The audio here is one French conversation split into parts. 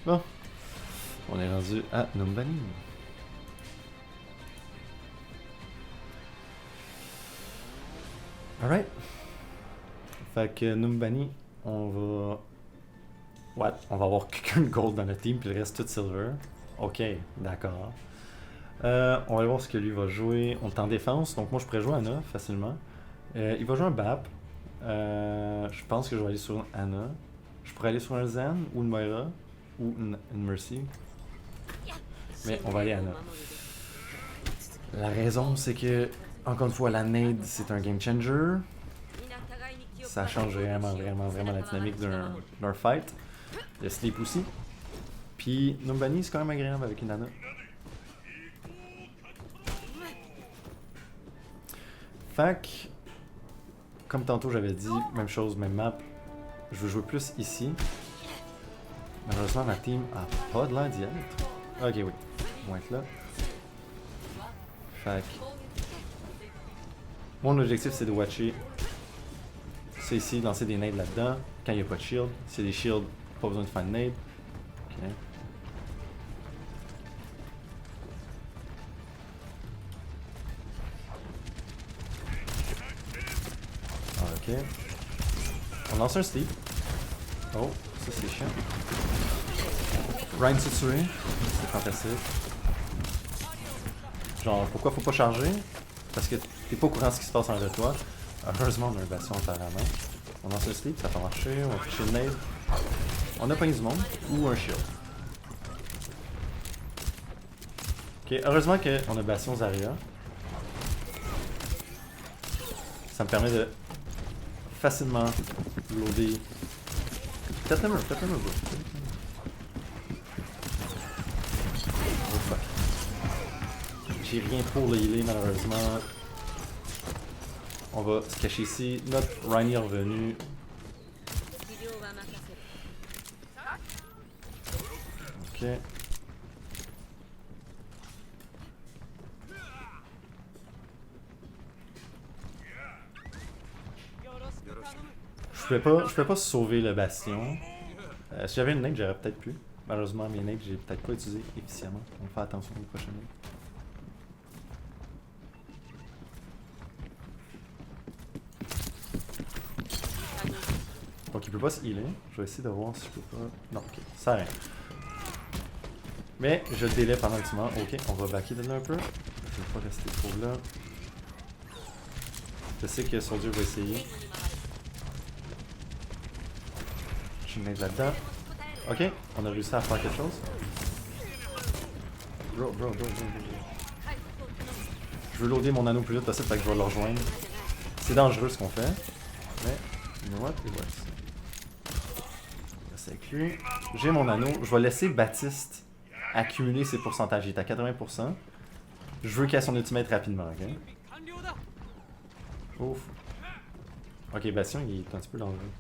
Bon, on est rendu à Numbani. Alright. Fait que Numbani, on va... Ouais, on va avoir qu'un gold dans notre team, puis le reste tout silver. Ok, d'accord. On va aller voir ce que lui va jouer. On est en défense, donc moi je pourrais jouer Anna facilement. Il va jouer un BAP. Je pense que je vais aller sur Anna. Je pourrais aller sur un Zen ou une Moira ou une Mercy. Mais on va aller Anna. La raison, c'est que, encore une fois, la nade, c'est un game changer. Ça change vraiment la dynamique d'un fight. Le sleep aussi. Puis Numbani, c'est quand même agréable avec une Anna. Fait que, comme tantôt j'avais dit, même chose, même map. Je veux jouer plus ici. Malheureusement, ma team a pas de l'air d'y être. Ok, oui. Ils vont être là. Fait que... Mon objectif, c'est de watcher. C'est ici, lancer des nades là-dedans. Quand il n'y a pas de shield. S'il y a des shields, pas besoin de faire de nade. Ok. Ok. On lance un sleep. Oh, ça c'est chiant. Ryan s'est tué. C'est fantastique. Genre, pourquoi faut pas charger? Parce que t'es pas au courant de ce qui se passe en de toi. Heureusement, on a un bastion par la main. On lance un sleep, ça peut marcher. On va toucher le nade. On a pogné du monde. Ou un shield. Ok, heureusement qu'on a bastion Zarya. Ça me permet de facilement loader. Peut-être le mur, bro. Oh fuck. J'ai rien pour le healer malheureusement. On va se cacher ici. Notre Ryan est revenu. Ok. Je pouvais pas sauver le bastion. Si j'avais une nade, j'aurais peut-être pu. Malheureusement, mes nades, j'ai peut-être pas utilisé efficiemment. On va faire attention aux prochaines nades. Donc il peut pas se healer. Je vais essayer de voir si je peux pas... Non, ok. Ça sert à rien. Mais je délai pendant un petit moment. Ok, on va backer de là un peu. Je vais pas rester trop là. Je sais que Soldier va essayer. Je vais mettre là-dedans. Ok, on a réussi à faire quelque chose. Bro. Je veux loader mon anneau plus vite possible, fait que je vais le rejoindre. C'est dangereux ce qu'on fait. Mais, you know what, it works. C'est avec lui. J'ai mon anneau. Je vais laisser Baptiste accumuler ses pourcentages. Il est à 80%. Je veux qu'il ait son ultimate rapidement, ok? Ouf. Ok, Bastion, il est un petit peu dangereux.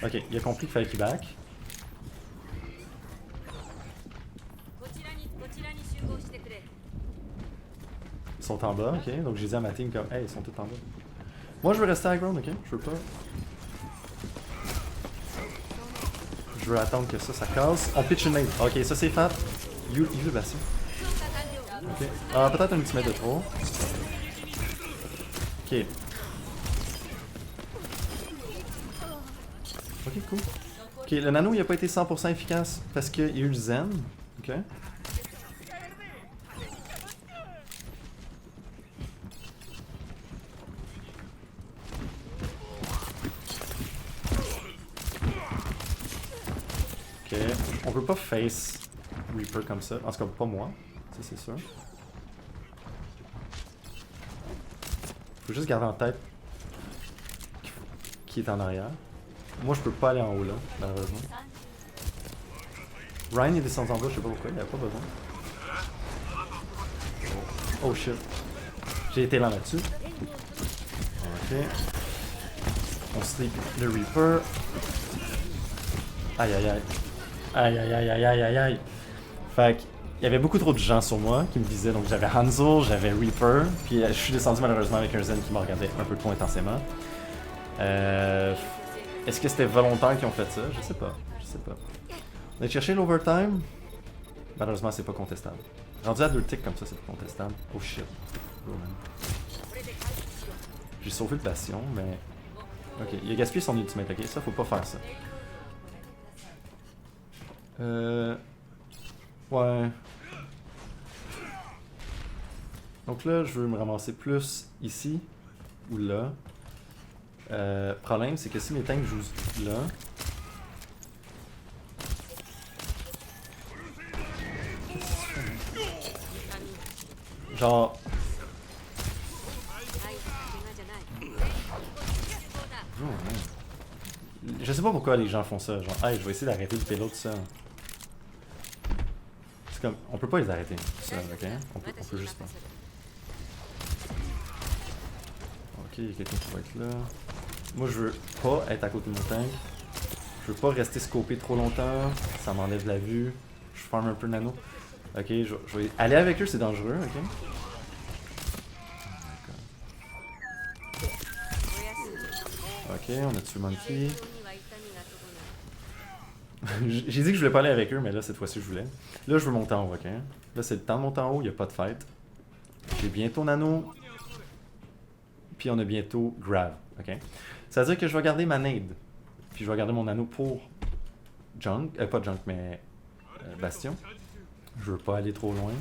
Ok, il a compris qu'il fallait qu'il back. Ils sont en bas, ok. Donc j'ai dit à ma team comme, hey, ils sont tous en bas. Moi je veux rester high ground, ok. Je veux pas. Je veux attendre que ça casse. On pitch une nade. Ok, ça c'est fait. Il veut Bastion. Ok. Ah, peut-être un petit mètre de trop. Ok. Ok, cool. Ok, le nano il a pas été 100% efficace parce qu'il y a eu le zen. Ok. Ok. On peut pas face Reaper comme ça. En tout cas, pas moi. Ça, c'est sûr. Faut juste garder en tête qui est en arrière. Moi, je peux pas aller en haut là, malheureusement. Ryan est descendu en bas, je sais pas pourquoi, il avait pas besoin. Oh shit. J'ai été là-dessus. Ok. On sleep le Reaper. Aïe aïe aïe. Aïe aïe aïe aïe aïe aïe aïe. Fait que Il y avait beaucoup trop de gens sur moi qui me visaient, donc j'avais Hanzo, j'avais Reaper, puis je suis descendu malheureusement avec un Zen qui me regardait un peu trop intensément. Est-ce que c'était volontaire qu'ils ont fait ça? Je sais pas. On a cherché l'overtime. Malheureusement, c'est pas contestable. Rendu à 2 ticks comme ça, c'est pas contestable. Oh shit. Oh, man. J'ai sauvé le bastion, mais... Ok, il a gaspillé son ultimate, ok? Ça, faut pas faire ça. Ouais. Donc là, je veux me ramasser plus ici ou là. Problème, c'est que si mes tanks jouent là... Genre... Je sais pas pourquoi les gens font ça, genre, hey, je vais essayer d'arrêter le payload ça. C'est comme, on peut pas les arrêter, ça, ok? On peut juste pas. Ok, il y a quelqu'un qui va être là. Moi, je veux pas être à côté de mon tank. Je veux pas rester scopé trop longtemps, ça m'enlève la vue. Je farm un peu nano. Ok, je vais aller avec eux, c'est dangereux, ok? Ok, on a tué Monkey. J'ai dit que je voulais pas aller avec eux, mais là, cette fois-ci, je voulais. Là, je veux monter en haut, ok? Là, c'est le temps de monter en haut, il n'y a pas de fight. J'ai bientôt Nano. Puis on a bientôt Grab, ok? Ça veut dire que je vais garder ma nade. Puis je vais garder mon Nano pour Junk, pas Junk, mais Bastion. Je veux pas aller trop loin.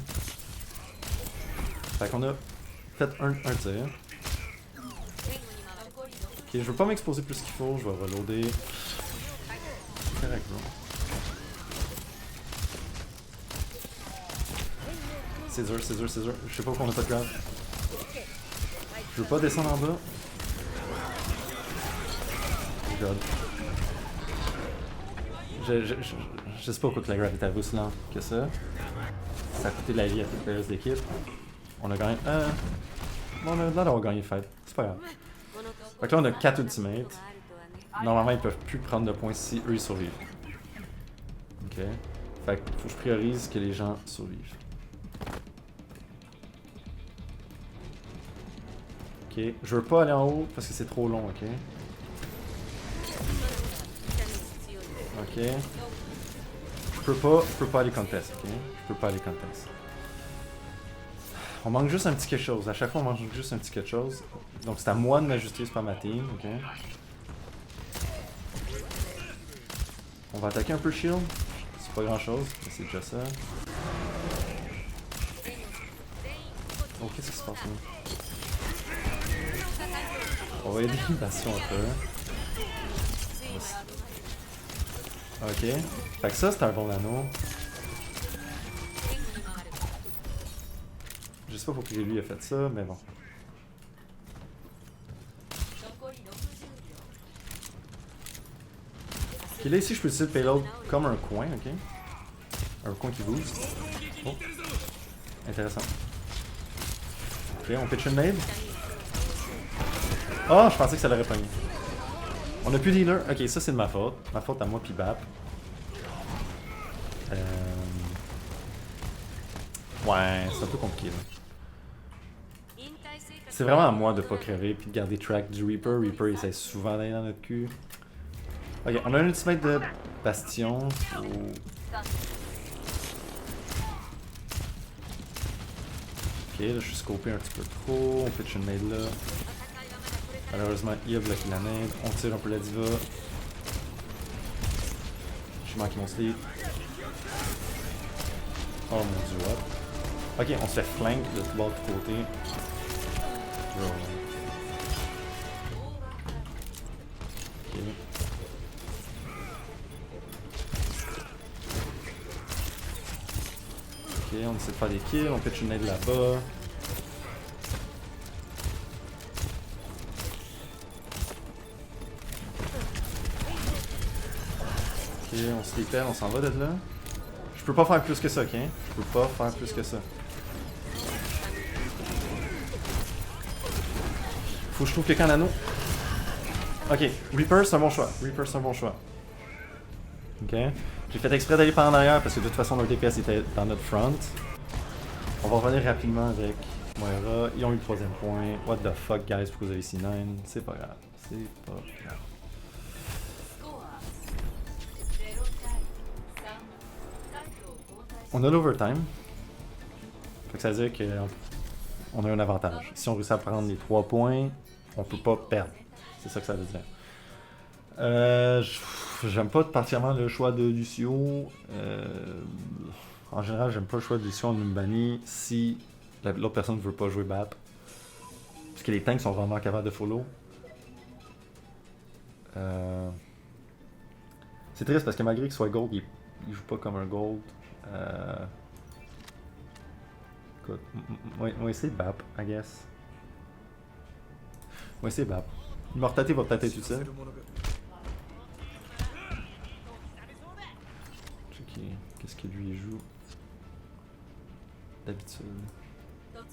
Fait qu'on a fait un tir. Ok, je veux pas m'exposer plus qu'il faut, je vais reloader. Correct, bro. Scissor. Je sais pas pourquoi on a pas de grab. Je veux pas descendre en bas. Oh god. Je sais pas pourquoi que la grab est à vous si lente que ça. Ça a coûté la vie à toute la reste d'équipe. On a gagné. On a l'air d'avoir gagné le fight. C'est pas grave. Fait que là on a 4 ultimates. Normalement ils peuvent plus prendre de points si eux ils survivent. Ok. Fait que faut que je priorise que les gens survivent. Ok. Je veux pas aller en haut parce que c'est trop long, ok? Ok. Je peux pas aller contest, ok? Je peux pas aller contest. On manque juste un petit quelque chose. À chaque fois on manque juste un petit quelque chose. Donc c'est à moi de m'ajuster sur ma team, ok? On va attaquer un peu shield. C'est pas grand chose, mais c'est déjà ça. Oh, qu'est-ce qui se passe là? On va aider Bastion un peu. Ok. Fait que ça, c'est un bon nano. Je sais pas pourquoi lui a fait ça, mais bon. Ok, là ici, je peux utiliser le payload comme un coin, ok? Un coin qui bouge. Oh. Intéressant. Ok, on pitch une nade. Oh, je pensais que ça l'aurait pogné. On a plus de healer. Ok, ça c'est de ma faute. Ma faute à moi puis Bap. Ouais, c'est un peu compliqué là. C'est vraiment à moi de pas crever puis de garder track du Reaper. Reaper il essaie souvent d'aller dans notre cul. Ok, on a un ultimate de Bastion. Oh. Ok, là je suis scopé un petit peu trop. On pitch une nade là. Malheureusement, il a bloqué la nade. On tire un peu la diva. J'ai manqué mon sleep. Oh mon dieu, what? Ok, on se fait flank de l'autre côté. Bro. Ok. Ok, on essaie de faire des kills. On pitch une nade là-bas. Ok, on se libère, on s'en va de là. Je peux pas faire plus que ça, ok? Je peux pas faire plus que ça. Faut que je trouve quelqu'un en anneau. Ok, Reaper c'est un bon choix. Reaper c'est un bon choix. Ok. J'ai fait exprès d'aller par en arrière parce que de toute façon leur DPS était dans notre front. On va revenir rapidement avec Moira. Ils ont eu le 3ème point. What the fuck guys, pourquoi vous avez C9? C'est pas grave. C'est pas grave. On a l'overtime. Fait que ça veut dire qu'on a un avantage. Si on réussit à prendre les 3 points, on peut pas perdre. C'est ça que ça veut dire. J'aime pas particulièrement le choix de Lucio. En général, j'aime pas le choix de Lucio en Numbani si l'autre personne ne veut pas jouer BAP. Parce que les tanks sont vraiment capables de follow. C'est triste parce que malgré qu'il soit gold, il joue pas comme un gold. Écoute, on va essayer BAP, I guess. On va essayer BAP. Immortalité va peut-être être utile. Qu'est-ce que lui joue d'habitude? Ok,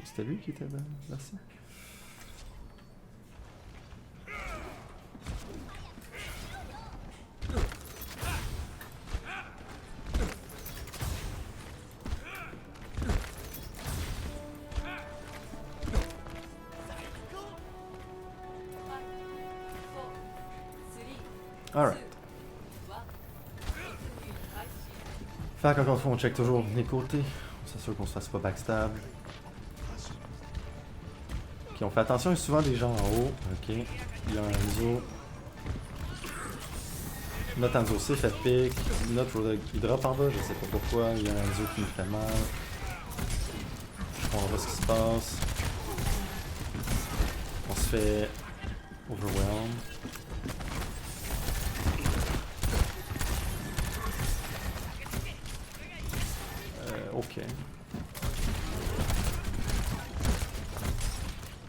c'était lui qui était là-ci? Alright. Fait qu'encore une fois, on check toujours les côtés. On s'assure qu'on se fasse pas backstab. Ok, on fait attention, il y a souvent des gens en haut. Ok, il y a un Enzo. Notre Enzo C fait pick. Notre Rodog, il drop en bas, je sais pas pourquoi. Il y a un Enzo qui nous fait mal. On voit ce qui se passe. On se fait overwhelm. Ok.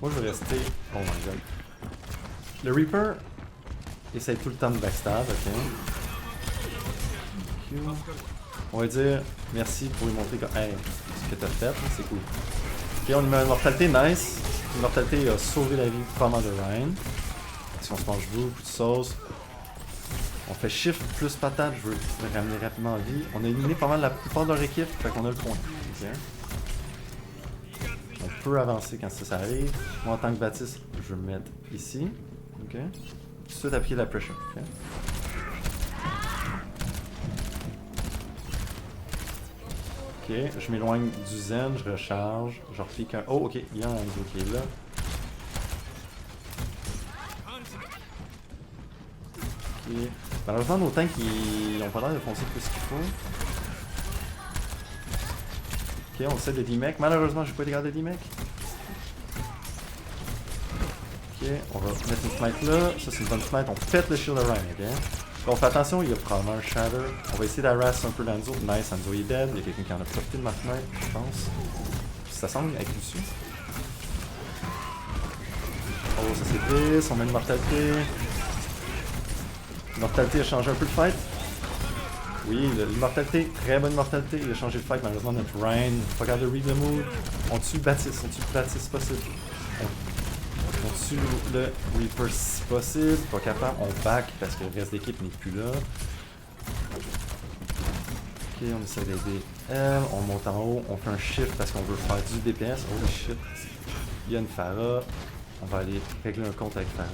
Moi je vais rester. Oh my god. Le Reaper essaye tout le temps de backstab, ok. Q. On va dire merci pour lui montrer que, hey, ce que t'as fait, c'est cool. Ok, on lui met une mortalité nice. L'immortalité a sauvé la vie vraiment de Ryan. Si on se mange beaucoup de sauce. On fait shift plus patate, je veux le ramener rapidement en vie. On a éliminé pas mal la plupart de leur équipe, fait qu'on a le point. Okay. On peut avancer quand ça arrive. Moi en tant que Baptiste, je vais me mettre ici. Ok. Tout de suite appliquer la pressure. Okay. Ok, je m'éloigne du zen, je recharge, je repique un. Oh ok, il y a un Enzo qui est là. Ok. Malheureusement, nos tanks ils ont pas l'air de foncer plus qu'il faut. Ok, on essaie de D-Mech. Malheureusement, j'ai pas été garder D-Mech. Ok, on va mettre une smite là. Ça, c'est une bonne smite. On pète le shield de Ryan, ok? On fait attention, il y a probablement un Shatter. On va essayer d'harass un peu l'Enzo. Nice, Enzo est dead. Il y a quelqu'un qui en a profité de ma fenêtre, je pense. Ça semble avec Lucius. Oh, ça c'est triste. On met une mortalité. L'immortalité a changé un peu le fight. Oui, l'immortalité, très bonne immortalité. Il a changé le fight. Malheureusement, notre Ryan, pas capable de read the mood. On tue Baptiste, on tue Baptiste si possible. On tue le Reaper si possible. Pas capable, on back parce que le reste de l'équipe n'est plus là. Ok, on essaie d'aider elle. On monte en haut, on fait un shift parce qu'on veut faire du DPS. Holy shit. Il y a une Pharah. On va aller régler un compte avec Pharah.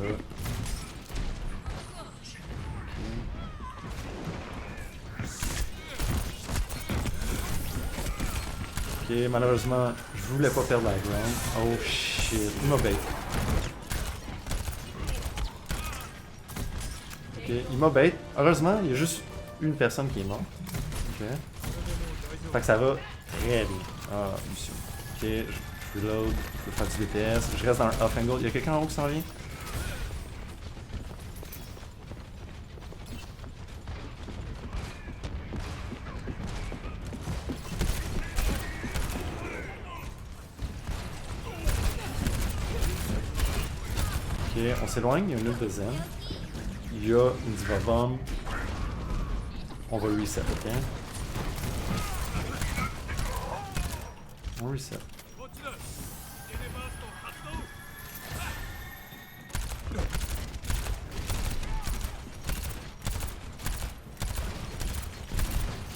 Ok, malheureusement, je voulais pas perdre la ground. Oh shit, il m'a bait. Ok, il m'a bait. Heureusement, il y a juste une personne qui est morte. Ok. Fait que ça va très bien. Ah, Lucio. Ok, je reload, je peux faire du DPS. Je reste dans un off angle. Il y a quelqu'un en haut qui s'en vient? Ok, on s'éloigne, il y a une ult de Zen. Il y a une Diva Bomb. On va reset, ok? On reset.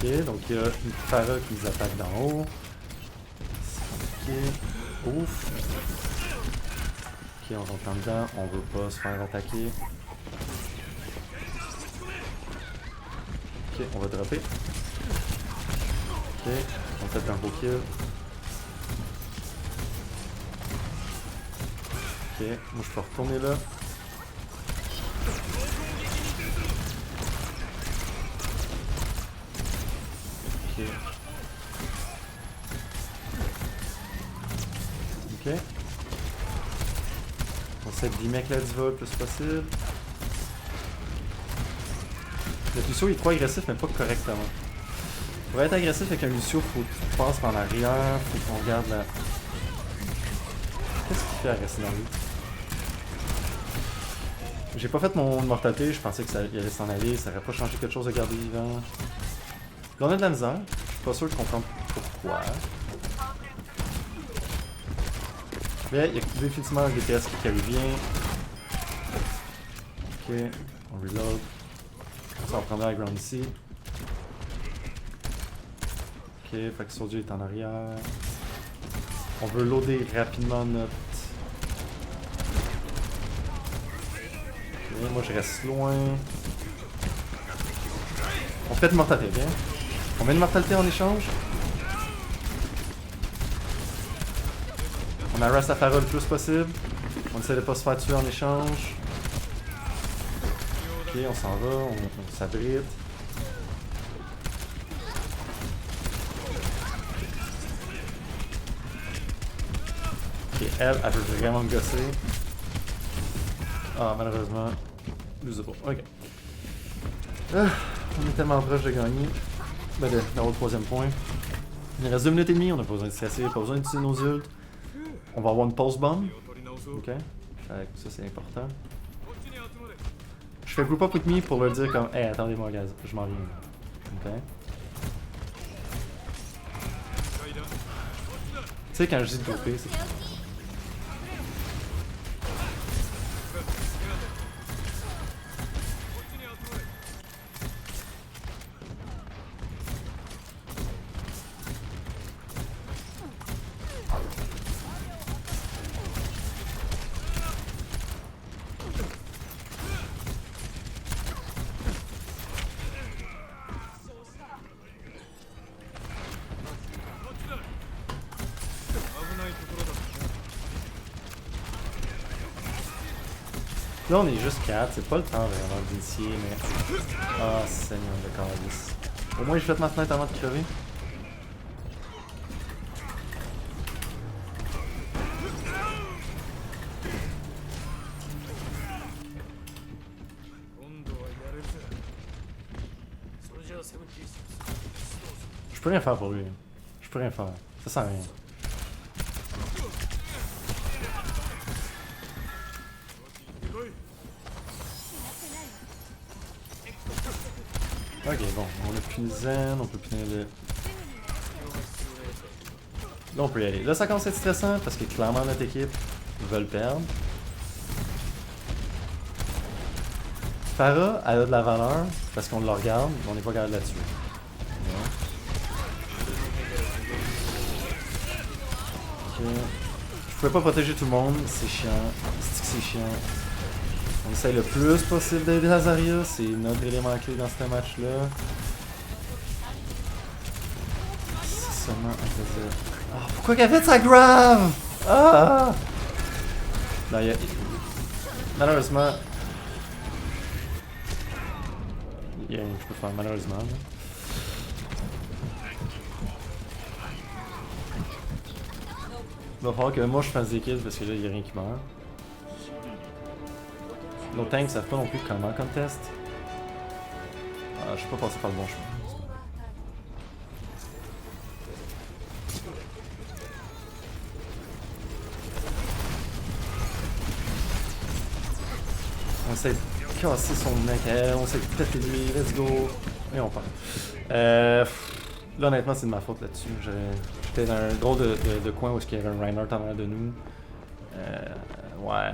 Ok, donc il y a une Pharah qui nous attaque d'en haut. Ok, ouf. Ok, on rentre en dedans, on veut pas se faire attaquer. Ok, on va dropper. Ok, on fait un beau kill. Ok, moi je peux retourner là. Ok. Ok. On essaie de dimec la diva le plus possible. Le Lucio il est trop agressif mais pas correctement. Pour être agressif avec un Lucio, faut que tu passes par l'arrière, faut qu'on regarde la... Qu'est-ce qu'il fait à rester dans lui? J'ai pas fait mon immortalité, je pensais que ça allait s'en aller, ça aurait pas changé quelque chose de garder vivant. Là on a de la misère, je suis pas sûr de comprendre pourquoi. Mais il y a définitivement un DPS qui carry bien. Ok, on reload. On s'en prendra la ground ici. Ok, fait que Soldier est en arrière. On veut loader rapidement notre... Ok, moi je reste loin. On fait une mortalité, bien. On met une mortalité en échange. On harass la Pharah le plus possible. On essaie de pas se faire tuer en échange. Ok, on s'en va, on s'abrite. Ok, elle veut vraiment me gosser. Ah, malheureusement, nous avons. Ok. Ah, on est tellement proche de gagner. Ben, d'avoir le troisième point. Il reste 2 minutes et demie, on a pas besoin de stresser, pas besoin d'utiliser nos ults. On va avoir une pulse bomb. Ok. Ça c'est important. Je fais group up with me pour leur dire comme hey attendez-moi guys, je m'en viens. Ok. Tu sais quand je dis dropper, c'est... Là on est juste 4, c'est pas le temps vraiment d'initier mais... Ah seigneur de calice. Au moins j'ai fait ma fenêtre avant de crever. Je peux rien faire pour lui. Je peux rien faire. Ça sert à rien. Ok, bon, on a plus le zen, on peut punir le... Là, on peut y aller. Là, ça commence à être stressant parce que clairement notre équipe veut le perdre. Pharah, elle a de la valeur parce qu'on le regarde, mais on n'est pas capable de la tuer. Ok. Je pouvais pas protéger tout le monde, c'est chiant. C'est chiant. On essaye le plus possible d'aider Azaria, c'est notre élément clé dans ce match-là. C'est seulement un plaisir. Oh, pourquoi qu'elle a fait sa grave? Ah! Non, y a... Malheureusement... Il y a rien que je peux faire, malheureusement. Là. Il va falloir que moi je fasse des kills parce que là, il y a rien qui meurt. Nos tanks savent pas non plus comment contest. Ah, je suis pas passé par le bon chemin. On essaie de casser son mec, on essaie de péter lui, let's go. Et on part. Là honnêtement c'est de ma faute là-dessus. J'étais dans un drôle de coin où il y avait un Reinhardt en arrière de nous. Ouais.